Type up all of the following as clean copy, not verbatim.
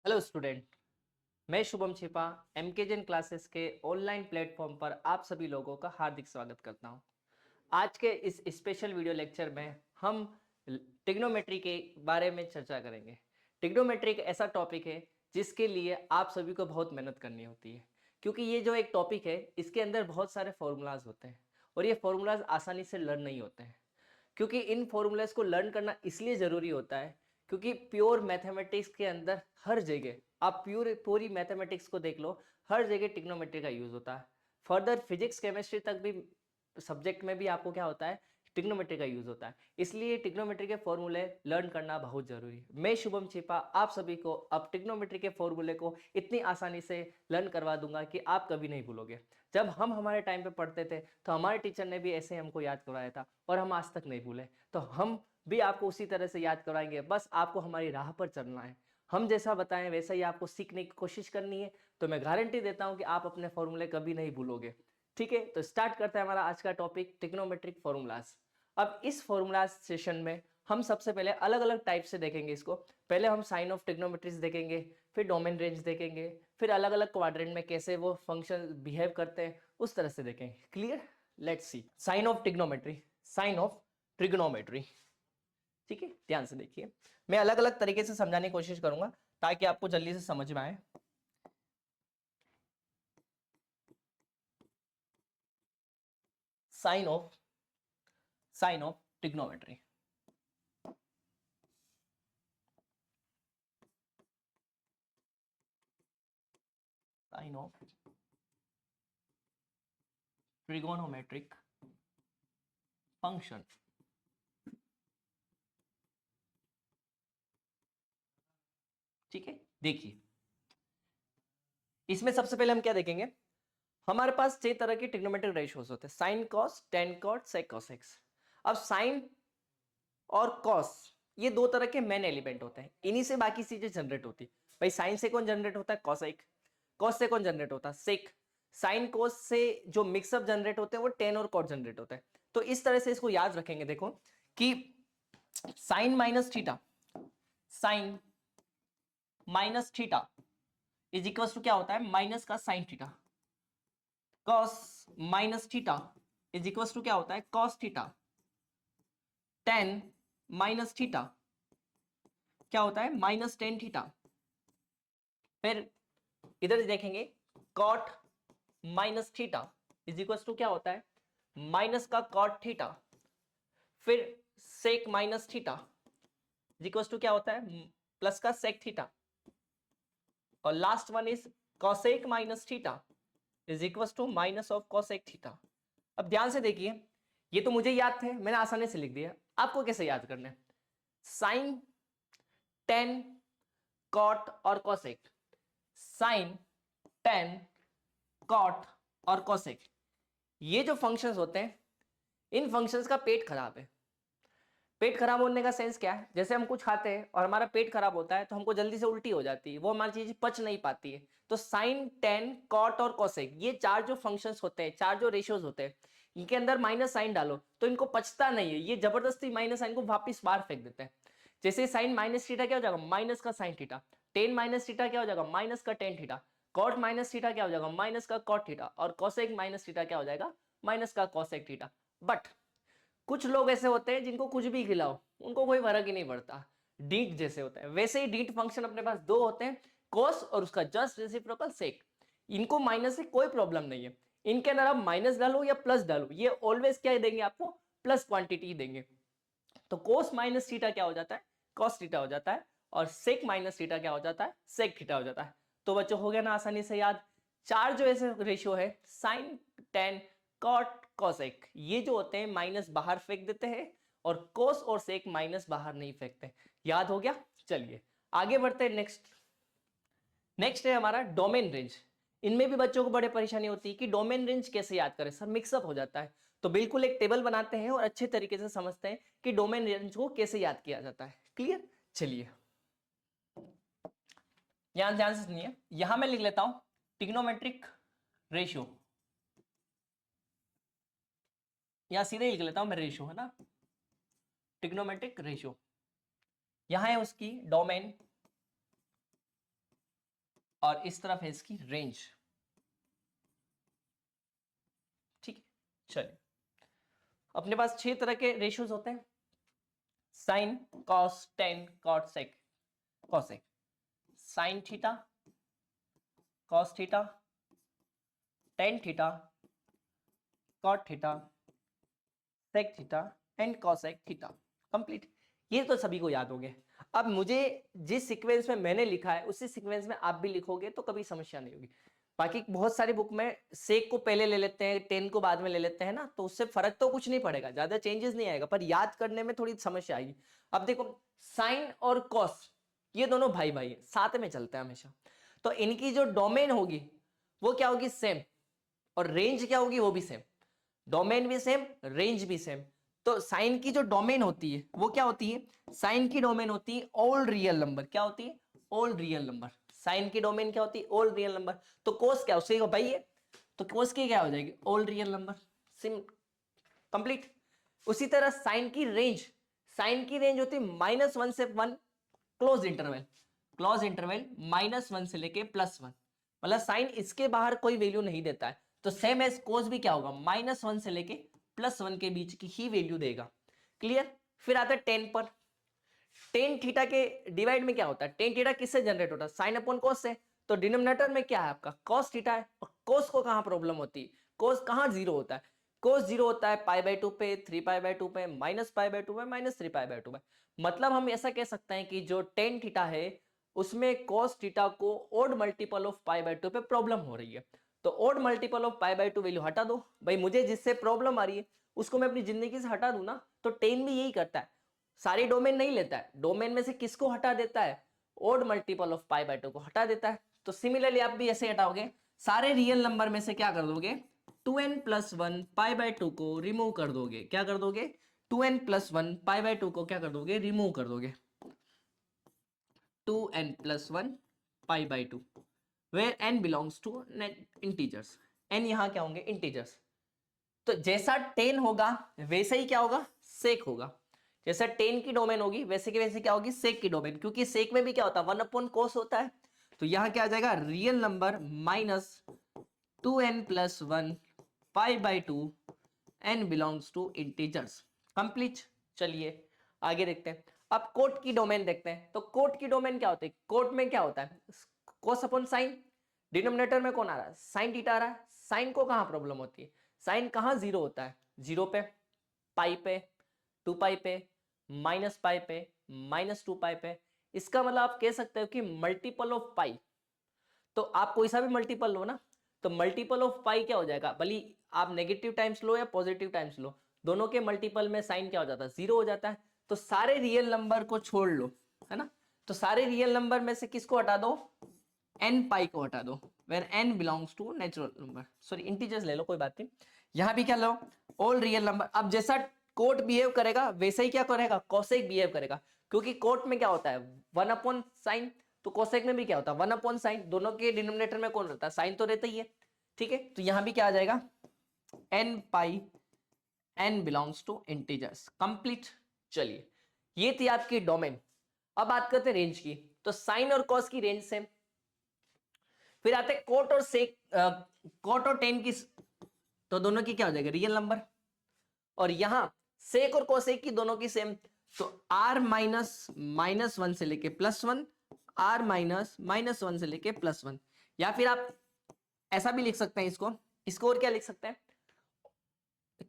Hello student. मैं शुभम छिपा एमकेजन classes के ऑनलाइन प्लेटफॉर्म पर आप सभी लोगों का हार्दिक स्वागत करता हूं। आज के इस स्पेशल वीडियो लेक्चर में हम ट्रिग्नोमेट्री के बारे में चर्चा करेंगे। ट्रिग्नोमेट्री एक ऐसा टॉपिक है जिसके लिए आप सभी को बहुत मेहनत करनी होती है, क्योंकि ये जो एक टॉपिक है इसके अंदर बहुत सारे फॉर्मूलाज होते हैं और ये फॉर्मूलाज आसानी से लर्न नहीं होते हैं। क्योंकि इन फॉर्मूलाज को लर्न करना इसलिए ज़रूरी होता है क्योंकि प्योर मैथमेटिक्स के अंदर हर जगह आप पूरी मैथमेटिक्स को देख लो, हर जगह ट्रिग्नोमेट्री का यूज़ होता है। फर्दर फिजिक्स केमिस्ट्री तक भी सब्जेक्ट में भी आपको क्या होता है, ट्रिग्नोमेट्री का यूज़ होता है। इसलिए ट्रिग्नोमेट्री के फॉर्मूले लर्न करना बहुत ज़रूरी है। मैं शुभम छिपा आप सभी को अब ट्रिग्नोमेट्री के फॉर्मूले को इतनी आसानी से लर्न करवा दूंगा कि आप कभी नहीं भूलोगे। जब हम हमारे टाइम पे पढ़ते थे तो हमारे टीचर ने भी ऐसे हमको याद करवाया था और हम आज तक नहीं भूले, तो हम भी आपको उसी तरह से याद करवाएंगे। बस आपको हमारी राह पर चलना है, हम जैसा बताएं वैसा ही आपको सीखने की कोशिश करनी है। तो मैं गारंटी देता हूं कि आप अपने फॉर्मूले कभी नहीं भूलोगे। ठीक है, तो स्टार्ट करते हैं हमारा आज का टॉपिक ट्रिग्नोमेट्रिक फॉर्मूलाज। अब इस फॉर्मूलाज सेशन में हम सबसे पहले अलग अलग टाइप से देखेंगे इसको। पहले हम साइन ऑफ ट्रिग्नोमेट्रीज देखेंगे, फिर डोमेन रेंज देखेंगे, फिर अलग अलग क्वाड्रेंट में कैसे वो फंक्शन बिहेव करते हैं उस तरह से देखेंगे। Clear? Let's see sign of trigonometry. Sign of trigonometry, ठीक है, ध्यान से देखिए। मैं अलग अलग तरीके से समझाने की कोशिश करूंगा ताकि आपको जल्दी से समझ में आए। Sign of trigonometry. Sign of trigonometric function. ठीक है, देखिए इसमें सबसे पहले हम क्या देखेंगे। हमारे पास 6 तरह के ट्रिग्नोमेट्रिक रेशियोज होते हैं, साइन कॉस, टेन कॉट, सेक कॉसेक्स। अब साइन और कॉस ये दो तरह के मेन एलिमेंट होते हैं, इन्हीं से बाकी चीजें जनरेट होती। भाई साइन से कौन जनरेट होता है? कॉसेक। कॉस से कौन जनरेट होता है? सेक। साइन कॉस से जो मिक्सअप जनरेट होते हैं वो टेन और कॉट जनरेट होते हैं। तो इस तरह से इसको याद रखेंगे। देखो कि sine minus theta, sine minus theta is equal to क्या होता है? माइनस का sine theta. Cos minus theta is equal to क्या होता है? Cos theta. Tan minus theta क्या होता है? Minus tan theta. फिर इधर देखेंगे cot minus theta is equal to क्या होता है? माइनस का कॉट थीटा। फिर sec minus theta is equal to क्या होता है? प्लस का सेक थीटा। और last one is cosec minus theta is equal to minus of cosec theta. अब ध्यान से देखिए, ये तो मुझे याद थे, मैंने आसानी से लिख दिया। आपको कैसे याद करना है? साइन, टेन, कॉट और कॉसेक। साइन, टेन, कॉट और कॉसेक, ये जो फंक्शंस होते हैं इन फंक्शंस का पेट खराब है। पेट खराब होने का सेंस क्या है? जैसे हम कुछ खाते हैं और हमारा पेट खराब होता है तो हमको जल्दी से उल्टी हो जाती है, वो हमारी चीज पच नहीं पाती है। तो साइन, टेन, कॉट और कोसेक ये चार जो फंक्शंस होते हैं, चार जो रेशियोज होते हैं, इनके अंदर माइनस साइन डालो तो इनको पचता नहीं है, ये जबरदस्ती माइनस साइन को वापिस बाहर फेंक देते हैं। जैसे साइन माइनस थीटा क्या हो जाएगा? माइनस का sine theta. Tan minus theta क्या हो जाएगा? माइनस का tan theta. Cot minus theta क्या हो जाएगा? माइनस का कॉट थीटा। और कोसेक माइनस थीटा क्या हो जाएगा? माइनस का कोसेक थीटा। बट कुछ लोग ऐसे होते हैं जिनको कुछ भी खिलाओ उनको कोई फर्क ही नहीं पड़ता, डीट जैसे होते हैं। वैसे ही डीट फंक्शन अपने पास दो होते हैं, कोस और उसका जस्ट रेसिप्रोकल सेक। इनको माइनस से कोई प्रॉब्लम नहीं है, इनके अंदर आप माइनस डालो या प्लस डालो, ये ऑलवेज क्या देंगे आपको? प्लस क्वांटिटी देंगे। तो कोस माइनस थीटा क्या हो जाता है? कॉस थीटा हो जाता है। और सेक माइनस थीटा क्या हो जाता है? सेक थीटा हो जाता है। तो बच्चों हो गया ना आसानी से याद। चार जो ऐसे रेशियो है, साइन, टेन, कॉट, कॉसेक, ये जो होते हैं माइनस बाहर फेंक देते हैं और कोस और सेक माइनस बाहर नहीं फेंकते। याद हो गया? चलिए आगे बढ़ते हैं। नेक्स्ट है हमारा डोमेन रेंज। इनमें भी बच्चों को बड़े परेशानी होती है कि डोमेन रेंज कैसे याद करें सर, मिक्सअप हो जाता है। तो बिल्कुल एक टेबल बनाते हैं और अच्छे तरीके से समझते हैं कि डोमेन रेंज को कैसे याद किया जाता है। क्लियर? चलिए यहां ध्यान से सुनिए, यहां मैं लिख लेता हूं ट्रिग्नोमेट्रिक रेशियो, यहां सीधे लिख लेता हूं मैं, रेशियो है ना, ट्रिग्नोमेट्रिक रेशियो। यहां है उसकी डोमेन और इस तरफ है इसकी रेंज। ठीक है, चलिए अपने पास 6 तरह के रेशियोज होते हैं, sine, cos, tan, cot, sec, cosec. Sine theta, cos theta, tan theta, cot theta, sec theta and cosec theta. Complete. ये तो सभी को याद होंगे। अब मुझे जिस सीक्वेंस में मैंने लिखा है उसी सीक्वेंस में आप भी लिखोगे तो कभी समस्या नहीं होगी। बाकी बहुत सारी बुक में सेक को पहले ले लेते हैं, टेन को बाद में ले लेते हैं ना, तो उससे फर्क तो कुछ नहीं पड़ेगा, ज्यादा चेंजेस नहीं आएगा, पर याद करने में थोड़ी समस्या आएगी। अब देखो साइन और कॉस ये दोनों भाई भाई है, साथ में चलते हैं हमेशा, तो इनकी जो डोमेन होगी वो क्या होगी, सेम, और रेंज क्या होगी वो भी सेम। डोमेन भी सेम, रेंज भी सेम। तो साइन की जो डोमेन होती है वो क्या होती है, साइन की डोमेन होती है ऑल रियल नंबर। क्या होती है, ऑल रियल नंबर। साइन की डोमेन क्या होती है, ऑल रियल नंबर। तो कोस क्या उसी भाई है, तो कोस की क्या हो जाएगी, all real number. SIM complete. उसी तरह साइन की रेंज, साइन की रेंज होती है -1 से 1, क्लोज इंटरवल, क्लोज इंटरवल -1 से लेके +1, मतलब साइन इसके बाहर कोई वैल्यू नहीं देता है। तो सेम एज कोस भी क्या होगा, -1 से लेके +1 के बीच की ही वैल्यू देगा। क्लियर। फिर आता है टेन पर। टेन थीटा के डिवाइड में क्या होता है, टेन थीटा किससे जनरेट होता है, साइन अपॉन कोस से। तो डिनोमिनेटर में क्या है आपका, कॉस थीटा है। और कोस को कहां प्रॉब्लम होती है, कोस कहां जीरो होता है, कोस जीरो होता है π/2 पे, 3π/2 पे, -π/2 पे, -3π/2 पे। मतलब हम ऐसा कह सकते हैं कि जो टेन थीटा है उसमें कोस थीटा को ओड मल्टीपल ऑफ π/2 पे प्रॉब्लम हो रही है। तो ओड मल्टीपल ऑफ π/2 वैल्यू हटा दो भाई, मुझे जिससे प्रॉब्लम आ रही है उसको मैं अपनी जिंदगी से हटा दूं ना। तो टेन भी यही करता है, सारी डोमेन नहीं लेता है, डोमेन में से किसको हटा देता है, ओड मल्टीपल ऑफ π/2 को हटा देता है। तो सिमिलरली आप भी ऐसे हटाओगे, सारे रियल नंबर में से क्या कर दोगे, 2n+1 π/2 को रिमूव कर दोगे। क्या कर दोगे, 2n+1 π/2 को क्या कर दोगे, रिमूव कर दोगे। 2n+1 π/2 where n belongs to integers, n यहां क्या होंगे, इंटीजर्स। तो जैसा 10 होगा वैसे ही क्या होगा, सेक होगा। जैसा 10 की डोमेन होगी वैसे की वैसे क्या होगी, सेक की डोमेन, क्योंकि सेक में भी क्या होता है, 1/cos होता है। तो यहां क्या आ जाएगा, real number -2n+1 π/2 n belongs to integers. Complete. चलिए आगे देखते हैं। अब कोट की डोमेन देखते हैं। तो कोट की डोमेन क्या होती है, कोट में क्या होता है, कोस अपॉन साइन। डिनोमिनेटर में कौन आ रहा है, साइन थीटा आ रहा है। साइन को कहां प्रॉब्लम होती है, साइन कहां जीरो होता है, 0 पे, पाई पे, 2π पे, -π पे, -2π पे। इसका मतलब आप कह सकते हो कि मल्टीपल ऑफ पाई। तो आप कोई सा भी मल्टीपल लो ना, तो मल्टीपल ऑफ पाई क्या हो जाएगा, भली आप नेगेटिव टाइम्स लो या पॉजिटिव टाइम्स लो, दोनों के मल्टीपल में साइन क्या हो जाता है, 0 हो जाता है। तो सारे रियल नंबर को छोड़ लो, है ना। तो सारे रियल नंबर में से किसको हटा दो, n को हटा दो, where n belongs to natural number, sorry integers ले लो, कोई बात नहीं। यहां भी क्या लो, ऑल रियल नंबर। अब जैसा कोट बिहेव करेगा वैसे ही क्या करेगा, कोसेक बिहेव करेगा। क्योंकि कोट में क्या होता है, 1/sin, तो कोसेक में भी क्या होता है, 1/sin। दोनों के डिनोमिनेटर में कौन रहता है, साइन तो रहता ही है। ठीक है, तो यहां भी क्या आ जाएगा, n belongs to integers. Complete. चलिए ये थी आपकी डोमेन। अब बात करते हैं रेंज की। तो साइन और कॉस की रेंज सेम। फिर आते कोट और सेक, कोट और टेन की, तो दोनों की क्या हो जाएगी, रियल नंबर। और यहां सेक और कोसेक की दोनों की सेम। तो r -1 से लेके +1, r -1 से लेके +1। या फिर आप ऐसा भी लिख सकते हैं इसको, इसको और क्या लिख सकते हैं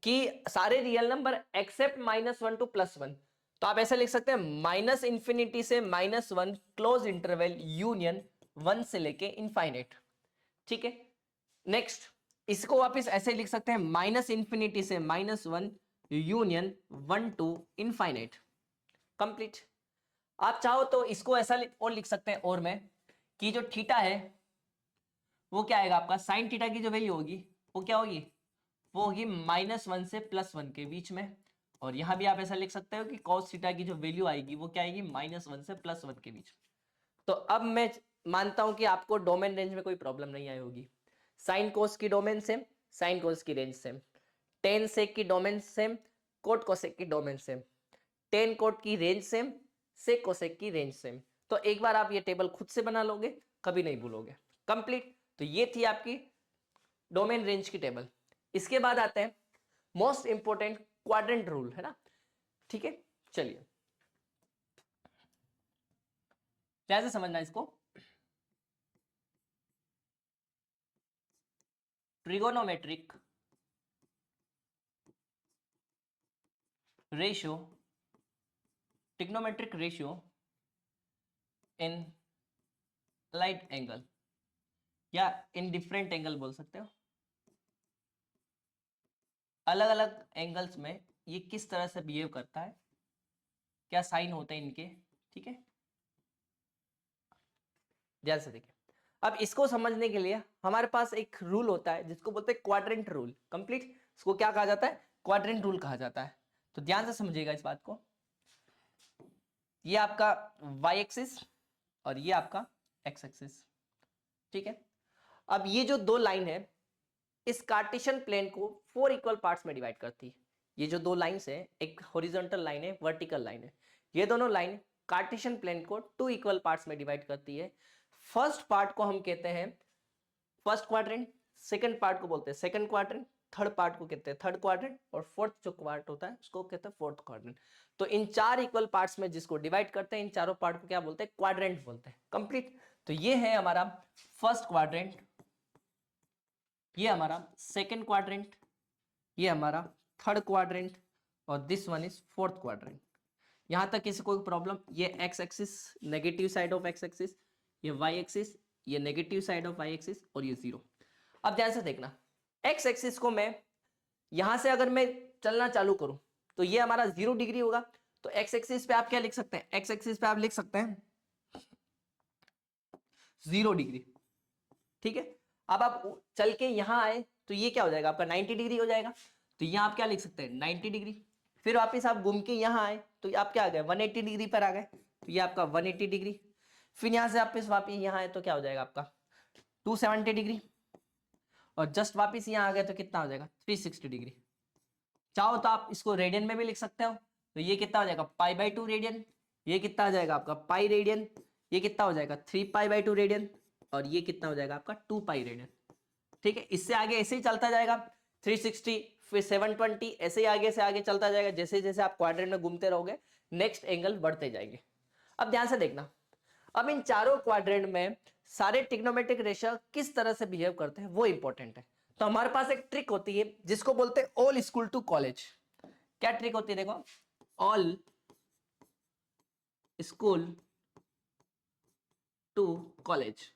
कि सारे रियल नंबर एक्सेप्ट -1 टू +1। तो आप ऐसा लिख सकते हैं -∞ से -1 क्लोज इंटरवल यूनियन 1 से लेके इनफाइनाइट। ठीक है, नेक्स्ट इसको वापस ऐसे लिख सकते हैं -∞ से -1 यूनियन 1 टू इनफाइनाइट। कंप्लीट। आप चाहो तो इसको ऐसा और लिख सकते हैं, और में कि जो थीटा है वो क्या आएगा आपका, साइन थीटा की जो वैल्यू होगी वो क्या होगी, वो होगी -1 से +1 के बीच में। और यहां भी आप ऐसा लिख सकते हो कि cos थीटा की जो वैल्यू आएगी वो क्या आएगी, -1 से +1 के बीच। तो अब मैं मानता हूं कि आपको डोमेन रेंज में कोई प्रॉब्लम नहीं आई होगी। साइन कोस की डोमेन सेम, साइन कोस की रेंज सेम, टेन सेक की डोमेन सेम, कोट कोसेक की डोमेन सेम, टेन कोट की रेंज सेम, सेक कोसेक की रेंज सेम। तो एक बार आप ये टेबल खुद से बना लोगे, कभी नहीं भूलोगे। कंप्लीट। तो ये थी आपकी डोमेन रेंज की टेबल। इसके बाद आते हैं मोस्ट इंपोर्टेंट क्वाड्रेंट रूल, है ना। ठीक है, चलिए कैसे समझना इसको। Trigonometric ratio, trigonometric ratio in light angle या इन डिफरेंट एंगल बोल सकते हो। अलग अलग एंगल्स में ये किस तरह से बिहेव करता है, क्या साइन होते हैं इनके। ठीक है, ध्यान से देखिए। अब इसको समझने के लिए हमारे पास एक रूल होता है जिसको बोलते हैं क्वाड्रेंट रूल। कंप्लीट, इसको क्या कहा जाता है, क्वाड्रेंट रूल कहा जाता है। तो ध्यान से समझिएगा इस बात को। ये आपका वाई एक्सिस और ये आपका एक्स एक्सिस। ठीक है, अब ये जो दो लाइन है इस कार्टेशियन प्लेन को 4 इक्वल पार्ट्स में डिवाइड करती है। ये जो दो लाइंस है, एक हॉरिजॉन्टल लाइन है, वर्टिकल लाइन है, ये दोनों लाइन कार्टेशियन प्लेन को 2 इक्वल पार्ट्स में डिवाइड करती है। फर्स्ट पार्ट को हम कहते हैं फर्स्ट क्वाड्रेंट, सेकंड पार्ट को बोलते हैं सेकंड क्वाड्रेंट, थर्ड पार्ट को कहते हैं थर्ड क्वाड्रेंट, और फोर्थ जो पार्ट होता है उसको कहते हैं फोर्थ क्वाड्रेंट। तो इन 4 इक्वल पार्ट्स में जिसको डिवाइड करते हैं, इन चारों पार्ट को क्या बोलते हैं, क्वाड्रेंट बोलते हैं। कंप्लीट। तो ये है हमारा फर्स्ट क्वाड्रेंट, ये हमारा सेकंड क्वाड्रेंट, ये हमारा थर्ड क्वाड्रेंट, और this one is fourth quadrant. यहां तक किसी कोई प्रॉब्लम। ये x axis, negative side of x axis, ये वाई एक्सिस, ये negative side of y axis, और ये जीरो। अब ध्यान से देखना, एक्स एक्सिस को मैं यहां से अगर मैं चलना चालू करूं तो ये हमारा 0 डिग्री होगा। तो एक्स एक्सिस पे आप क्या लिख सकते हैं, एक्स एक्सिस पे आप लिख सकते हैं 0 डिग्री। ठीक है, अब आप चल के यहां आए तो ये क्या हो जाएगा आपका 90 डिग्री हो जाएगा। तो यहां आप क्या लिख सकते हैं 90 डिग्री। फिर वापस आप घूम के यहां आए तो आप क्या आ गए 180 डिग्री पर आ गए। तो ये आपका 180 डिग्री। फिर यहां से वापस यहां आए तो क्या हो जाएगा आपका 270 डिग्री। और जस्ट वापस यहां आ गए तो कितना हो जाएगा 360 डिग्री। चाहो तो आप इसको रेडियन में भी लिख सकते हो। तो ये कितना हो जाएगा π/2 रेडियन, ये कितना हो जाएगा आपका पाई रेडियन, ये कितना हो जाएगा 3π/2 रेडियन, और ये कितना हो जाएगा आपका 2π रेडियन। ठीक है, इससे आगे ऐसे ही चलता जाएगा 360, फिर 720, ऐसे ही आगे से आगे चलता जाएगा। जैसे जैसे आप क्वाड्रेंट में घूमते रहोगे नेक्स्ट एंगल बढ़ते जाएंगे। अब ध्यान से देखना, अब इन चारों क्वाड्रेंट में सारे ट्रिग्नोमेट्रिक रेशियो किस तरह से बिहेव करते हैं वो इंपॉर्टेंट है। तो हमारे पास एक ट्रिक होती है जिसको बोलते हैं ऑल स्कूल टू कॉलेज। क्या ट्रिक होती है देखो, ऑल स्कूल टू कॉलेज।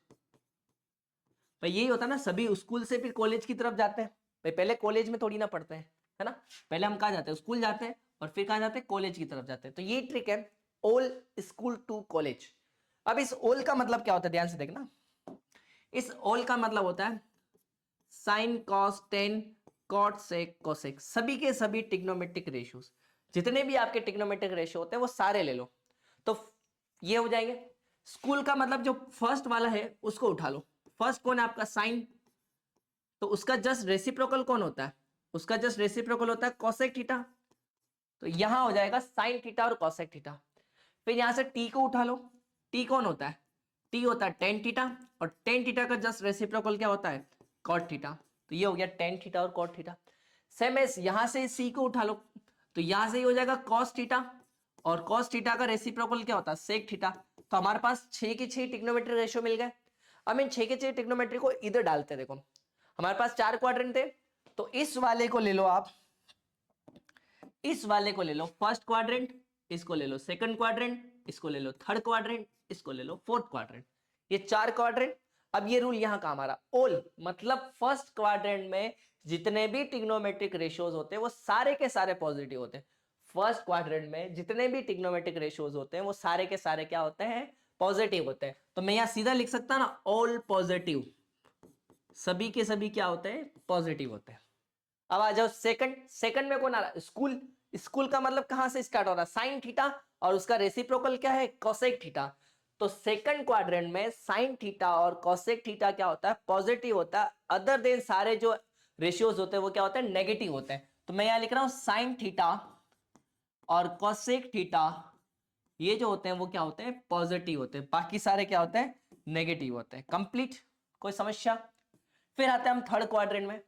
भाई यही होता है ना, सभी स्कूल से फिर कॉलेज की तरफ जाते हैं। भाई पहले कॉलेज में थोड़ी ना पढ़ते हैं, है ना। पहले हम कहाँ जाते हैं, स्कूल जाते हैं, और फिर कहाँ जाते हैं, कॉलेज की तरफ जाते हैं। तो ये ट्रिक है ऑल स्कूल टू कॉलेज। अब इस ऑल का मतलब क्या होता है, ध्यान से देखना। इस ऑल का मतलब होता है sine cos tan cot sec cosec, सभी के सभी ट्रिग्नोमेट्रिक रेशियोज, जितने भी आपके ट्रिग्नोमेट्रिक रेशियो होते हैं वो सारे ले लो। तो ये हो जाएंगे। स्कूल का मतलब जो फर्स्ट वाला है उसको उठा लो। फर्स्ट कौन है आपका साइन, तो उसका जस्ट रेसिप्रोकल कौन होता है, उसका जस्ट रेसिप्रोकल होता है कोसेक थीटा। तो यहां हो जाएगा साइन थीटा और कोसेक थीटा। फिर यहां से टी को उठा लो। टी कौन होता है, टी होता है टेन थीटा, और टेन थीटा का जस्ट रेसिप्रोकल क्या होता है कॉट थीटा। तो ये हो गया टेन थीटा और कॉट थीटा। सेम एस यहां से सी को उठा लो, तो यहां से ही हो जाएगा कॉस थीटा, और कॉस थीटा का रेसिप्रोकल क्या होता है सेक थीटा। तो हमारे पास 6 के 6 ट्रिग्नोमेट्री रेशियो मिल गए। अब इन 6 के 6 ट्रिग्नोमेट्री को इधर डालते हैं। देखो हमारे पास 4 क्वाड्रेंट थे, तो इस वाले को ले लो आप, इस वाले को ले लो फर्स्ट क्वाड्रेंट, इसको ले लो सेकंड क्वाड्रेंट, इसको ले लो थर्ड क्वाड्रेंट, इसको ले लो फोर्थ क्वाड्रेंट। ये 4 क्वाड्रेंट। अब ये रूल यहां का हमारा ऑल, मतलब फर्स्ट क्वाड्रेंट में जितने भी ट्रिग्नोमेट्रिक रेशियोज होते हैं वो सारे के सारे पॉजिटिव होते हैं। फर्स्ट क्वाड्रेंट में जितने भी ट्रिग्नोमेट्रिक रेशियोज होते हैं वो सारे के सारे क्या होते हैं, पॉजिटिव होते हैं। तो मैं यहां सीधा लिख सकता ना ऑल पॉजिटिव, सभी के सभी क्या होते हैं, पॉजिटिव होते हैं। अब आ जाओ सेकंड, सेकंड में कौन आ रहा है, स्कूल। स्कूल का मतलब कहां से स्टार्ट हो रहा है, साइन थीटा, और उसका रेसिप्रोकल क्या है, कोसेक थीटा। तो सेकंड क्वाड्रेंट में साइन थीटा और कोसेक थीटा क्या होता है, पॉजिटिव होता है। अदर देन सारे जो रेशियोज होते हैं वो क्या होते हैं, नेगेटिव होते हैं। तो मैं यहां लिख रहा हूं साइन थीटा और कोसेक थीटा ये जो होते हैं वो क्या होते हैं, पॉजिटिव होते हैं, बाकी सारे क्या होते हैं, नेगेटिव होते हैं। कंप्लीट, कोई समस्या? फिर आते हैं हम थर्ड क्वाड्रेंट में।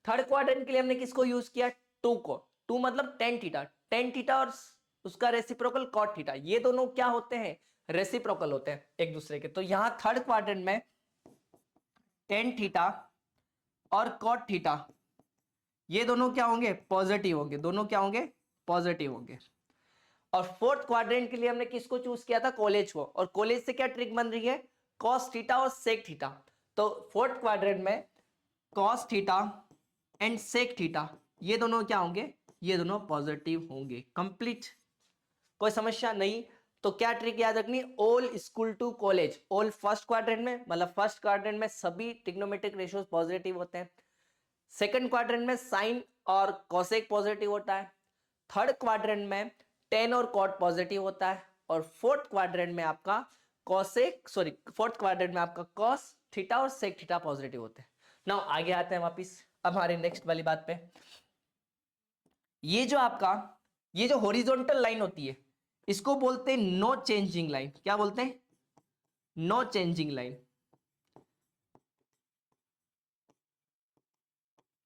थर्ड क्वाड्रेंट के लिए हमने किसको यूज किया, टू को। टू मतलब टेन थीटा, टेन थीटा और उसका रेसिप्रोकल कॉट थीटा, ये दोनों क्या होते हैं, रेसिप्रोकल होते हैं एक दूसरे के। तो यहां थर्ड क्वाड्रेंट में टेन थीटा और कॉट थीटा ये दोनों क्या होंगे, पॉजिटिव होंगे, दोनों क्या होंगे, पॉजिटिव होंगे। और फोर्थ क्वाड्रेंट के लिए हमने किसको चूज किया था, कॉलेज को। और कॉलेज से क्या ट्रिक बन रही है, कॉस थीटा और सेक थीटा। तो फोर्थ क्वाड्रेंट में cos theta and sec theta ये दोनों क्या होंगे, ये दोनों पॉजिटिव होंगे। कंप्लीट, कोई समस्या नहीं? तो क्या ट्रिक याद रखनी, all school to college, all first quadrant में, मतलब फर्स्ट क्वाड्रेंट में सभी ट्रिग्नोमेट्रिक रेशियोज पॉजिटिव होते हैं। सेकंड क्वाड्रेंट में साइन और कोसेक पॉजिटिव होता है। थर्ड क्वाड्रेंट में टेन और कॉट पॉजिटिव होता है। और फोर्थ क्वाड्रेंट में आपका फोर्थ क्वाड्रेंट में आपका कॉस थीटा और सेक थीटा पॉजिटिव होते हैं। नाउ आगे आते हैं वापिस अब हमारी नेक्स्ट वाली बात पे। ये जो आपका ये जो हॉरिजॉन्टल लाइन होती है इसको बोलते हैं नो चेंजिंग लाइन। क्या बोलते हैं, नो चेंजिंग लाइन।